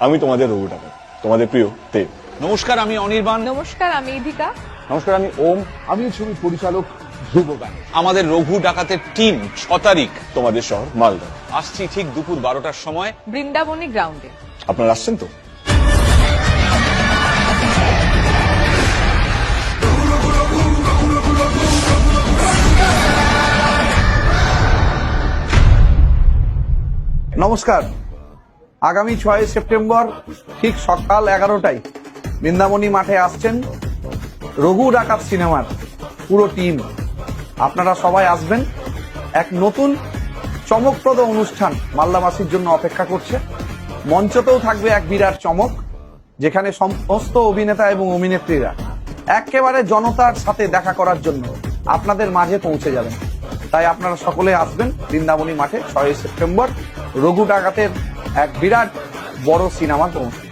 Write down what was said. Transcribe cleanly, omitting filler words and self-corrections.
আমি তোমাদের রঘু ডাকাত, তোমাদের প্রিয় দেব। নমস্কার, আমি অনির্বাণ। নমস্কার, আমি ইধিকা। নমস্কার, আমি ওম। আমি ছবি পরিচালক ধ্রুব গান। আমাদের রঘু ডাকাতের টিম 6 তারিখ তোমাদের শহর মালদা। আসছি ঠিক দুপুর 12টার সময়। বৃন্দাবনী গ্রাউন্ডে। আপনারা আসছেন তো? নমস্কার, আগামী 6 সেপ্টেম্বর ঠিক সকাল 11টায় বৃন্দাবনী মাঠে আসছেন রঘু ডাকাত সিনেমার পুরো টিম। আপনারা সবাই আসবেন। এক নতুন চমকপ্রদ অনুষ্ঠান মালদাবাসীর জন্য অপেক্ষা করছে। মঞ্চতেও থাকবে এক বিরাট চমক, যেখানে সমস্ত অভিনেতা এবং অভিনেত্রীরা একেবারে জনতার সাথে দেখা করার জন্য আপনাদের মাঝে পৌঁছে যাবেন। তাই আপনারা সকলে আসবেন বৃন্দাবনী মাঠে 6 সেপ্টেম্বর রঘু ডাকাতের এক বিরাট বড় সিনেমার অনুষ্ঠান।